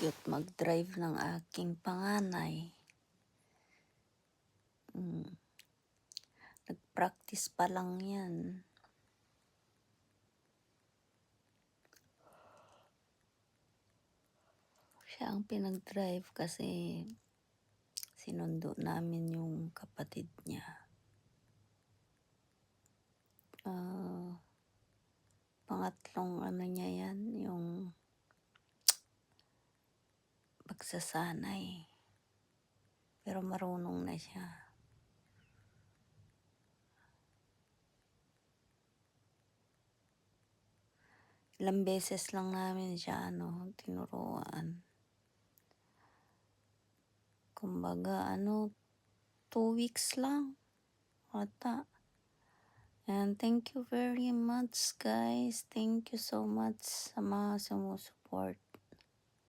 cute mag-drive ng aking panganay. Nag-practice pa lang yan. Siya ang pinag-drive kasi sinundo namin yung kapatid niya. Pangatlong ano niya yan, yung pagsasanay. Pero marunong na siya. Ilang beses lang namin siya tinuruan. Kumbaga 2 weeks lang ata. And thank you very much guys. Thank you so much sa mga sumusuport.